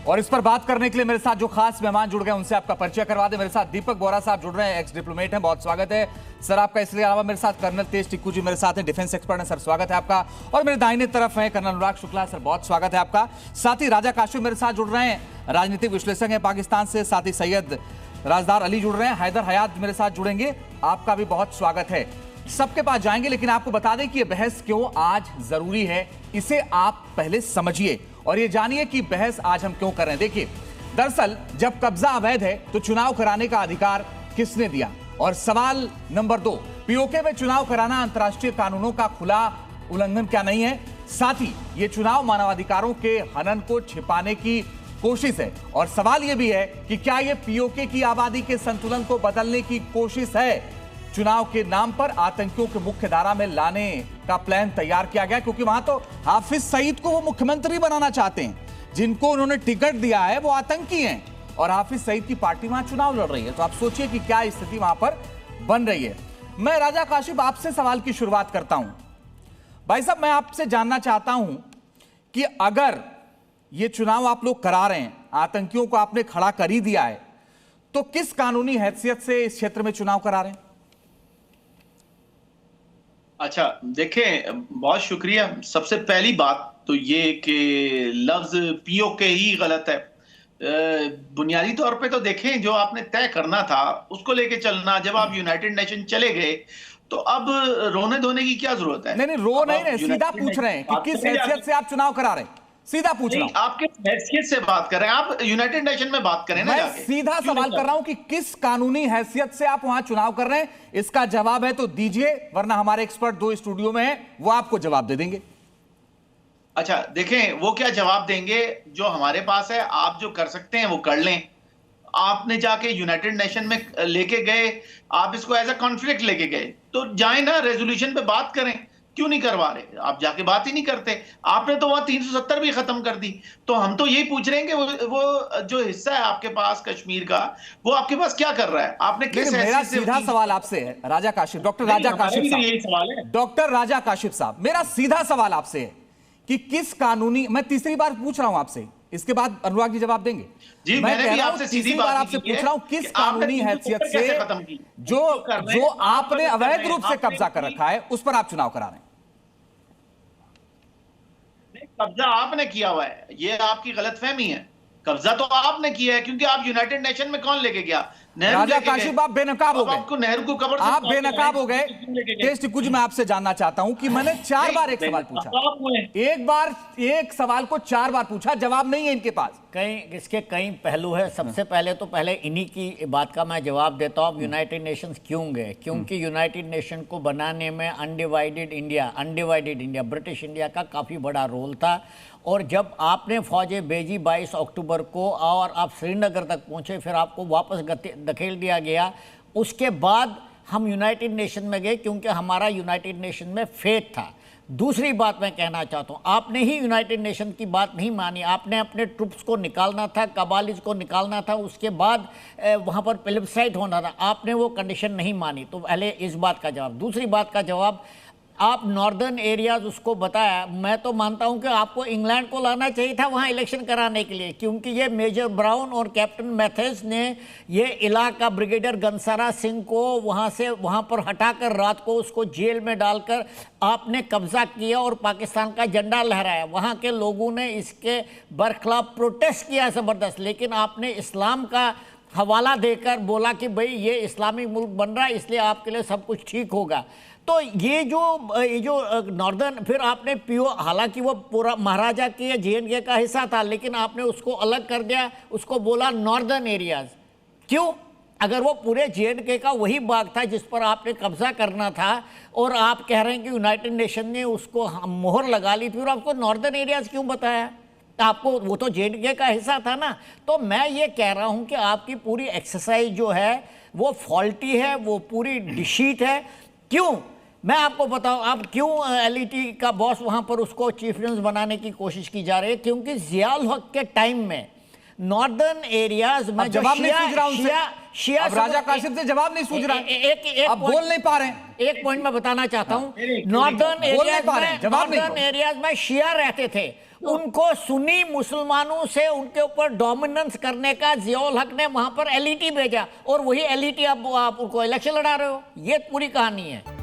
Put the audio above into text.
और इस पर बात करने के लिए मेरे साथ जो खास मेहमान जुड़ गए उनसे आपका परिचय करवा दें। मेरे साथ दीपक बोरा साहब जुड़ रहे हैं, एक्स डिप्लोमेट हैं, बहुत स्वागत है सर आपका। इसलिए अलावा मेरे साथ कर्नल तेज टिक्कू जी मेरे साथ हैं, डिफेंस एक्सपर्ट हैं सर, स्वागत है आपका। और मेरे दाहिने तरफ हैं कर्नल अनुराग शुक्ला सर, बहुत स्वागत है आपका। साथ ही राजा काशिफ मेरे साथ जुड़ रहे हैं, राजनीतिक विश्लेषक हैं पाकिस्तान से। साथ ही सैयद राजदार अली जुड़ रहे हैं, हैदर हयात मेरे साथ जुड़ेंगे, आपका भी बहुत स्वागत है। सबके पास जाएंगे, लेकिन आपको बता दें कि यह बहस क्यों आज जरूरी है, इसे आप पहले समझिए और ये जानिए कि बहस आज हम क्यों कर रहे हैं। देखिए, दरअसल जब कब्जा अवैध है तो चुनाव कराने का अधिकार किसने दिया? और सवाल नंबर 2, पीओके में चुनाव कराना अंतर्राष्ट्रीय कानूनों का खुला उल्लंघन क्या नहीं है? साथ ही ये चुनाव मानवाधिकारों के हनन को छिपाने की कोशिश है। और सवाल यह भी है कि क्या यह पीओके की आबादी के संतुलन को बदलने की कोशिश है? चुनाव के नाम पर आतंकियों के मुख्य धारा में लाने का प्लान तैयार किया गया, क्योंकि वहां तो हाफिज सईद को वो मुख्यमंत्री बनाना चाहते हैं, जिनको उन्होंने टिकट दिया है वो आतंकी हैं और हाफिज सईद की पार्टी वहां चुनाव लड़ रही है। तो आप सोचिए कि क्या स्थिति वहां पर बन रही है। मैं राजा काशिफ आपसे सवाल की शुरुआत करता हूं। भाई साहब, मैं आपसे जानना चाहता हूं कि अगर ये चुनाव आप लोग करा रहे हैं, आतंकियों को आपने खड़ा कर ही दिया है, तो किस कानूनी हैसियत से इस क्षेत्र में चुनाव करा रहे हैं? अच्छा, देखें, बहुत शुक्रिया। सबसे पहली बात तो ये कि लफ्ज पीओके ही गलत है। बुनियादी तौर पे तो देखें, जो आपने तय करना था उसको लेके चलना। जब आप यूनाइटेड नेशन चले गए तो अब रोने धोने की क्या जरूरत है? नहीं, रो नहीं रहे, सीधा पूछ रहे हैं कि किस हैसियत से आप चुनाव करा रहे हैं, सीधा पूछ रहा हूं। आप किस हैसियत से बात कर रहे हैं? आप यूनाइटेड नेशन में बात करें ना मैं जाके। सीधा सवाल कर रहा हूं कि किस कानूनी हैसियत से आप वहां चुनाव कर रहे हैं। इसका जवाब है तो दीजिए, वरना हमारे एक्सपर्ट 2 स्टूडियो में हैं, वो आपको जवाब दे देंगे। अच्छा, देखें, वो क्या जवाब देंगे? जो हमारे पास है, आप जो कर सकते हैं वो कर लें। आपने जाके यूनाइटेड नेशन में लेके गए, आप इसको एज अ कॉन्फ्लिक्ट लेके गए, तो जाए ना, रेजोल्यूशन पे बात करें। क्यों नहीं करवा रहे? आप जाके बात ही नहीं करते। आपने तो वहां 370 भी खत्म कर दी। तो हम तो यही पूछ रहे हैं कि वो जो हिस्सा है आपके पास कश्मीर का, वो आपके पास क्या कर रहा है? आपने किस मेरा सीधा सवाल आपसे है राजा काशिफ, डॉक्टर राजा काशिफ साहब, यही सवाल है। डॉक्टर राजा काशिफ साहब, मेरा सीधा सवाल आपसे है कि किस कानूनी, मैं तीसरी बार पूछ रहा हूं आपसे, इसके बाद अनुराग जी जवाब देंगे। जी, मैंने भी आपसे सीधी बात आपसे पूछ रहा हूं, किस कानूनी हैसियत से जो आपने अवैध रूप से कब्जा कर रखा है उस पर आप चुनाव करा रहे हैं? कब्जा आपने किया हुआ है, ये आपकी गलतफहमी है। कब्जा तो आपने किया है, क्योंकि आप यूनाइटेड नेशन में कौन लेके गया? राजा काशिफ, आप बेनकाब हो गए। आपको नेहरू को कब्र आप बेनकाब हो गए। टेस्ट कुछ मैं आपसे जानना चाहता हूं कि मैंने 4 बार एक सवाल पूछा, एक बार एक सवाल को 4 बार पूछा, जवाब नहीं है इनके पास। इसके कई पहलू है। सबसे पहले इन्हीं की बात का मैं जवाब देता हूँ। यूनाइटेड नेशंस क्यों गए? क्योंकि यूनाइटेड नेशन को बनाने में अनडिवाइडेड इंडिया ब्रिटिश इंडिया का काफ़ी बड़ा रोल था। और जब आपने फौजें भेजी 22 अक्टूबर को और आप श्रीनगर तक पहुँचे, फिर आपको वापस धकेल दिया गया। उसके बाद हम यूनाइटेड नेशन में गए, क्योंकि हमारा यूनाइटेड नेशन में फेथ था। दूसरी बात मैं कहना चाहता हूँ, आपने ही यूनाइटेड नेशन की बात नहीं मानी। आपने अपने ट्रुप्स को निकालना था, कबालिज को निकालना था, उसके बाद वहाँ पर प्लेबिसाइट होना था। आपने वो कंडीशन नहीं मानी। तो पहले इस बात का जवाब। दूसरी बात का जवाब, आप नॉर्दर्न एरियाज उसको बताया। मैं तो मानता हूं कि आपको इंग्लैंड को लाना चाहिए था वहां इलेक्शन कराने के लिए, क्योंकि ये मेजर ब्राउन और कैप्टन मैथेस ने ये इलाका ब्रिगेडियर गनसारा सिंह को वहां पर हटाकर रात को उसको जेल में डालकर आपने कब्जा किया और पाकिस्तान का झंडा लहराया। वहां के लोगों ने इसके बरखिलाफ प्रोटेस्ट किया ज़बरदस्त, लेकिन आपने इस्लाम का हवाला देकर बोला कि भाई ये इस्लामिक मुल्क बन रहा है, इसलिए आपके लिए सब कुछ ठीक होगा। तो ये जो नॉर्दर्न, फिर आपने हालांकि वो पूरा महाराजा के JNK का हिस्सा था, लेकिन आपने उसको अलग कर दिया, उसको बोला नॉर्दर्न एरियाज। क्यों? अगर वो पूरे JNK का वही भाग था जिस पर आपने कब्जा करना था, और आप कह रहे हैं कि यूनाइटेड नेशन ने उसको मोहर लगा ली, फिर आपको नॉर्दर्न एरियाज क्यों बताया? आपको वो तो JNK का हिस्सा था ना। तो मैं ये कह रहा हूँ कि आपकी पूरी एक्सरसाइज जो है वो फॉल्टी है, वो पूरी डिशीट है। क्यों? मैं आपको बताऊं, आप क्यों LET का बॉस वहां पर उसको चीफ मिनिस्टर बनाने की कोशिश की जा रही है? क्योंकि जियाउल हक के टाइम में नॉर्दर्न एरियाज में जवाब नहीं सूझ रहा शिया, अब राजा काशिफ से जवाब नहीं सूझ रहा, आप बोल नहीं पा रहे हैं। एक पॉइंट मैं बताना चाहता हूं, नॉर्दर्न एरियाज में शिया रहते थे उनको सुन्नी मुसलमानों से उनके ऊपर डोमिनेंस करने का जियाउल हक ने वहां पर एलईटी भेजा और वही एलईटी अब आप उनको इलेक्शन लड़ा रहे हो। ये पूरी कहानी है।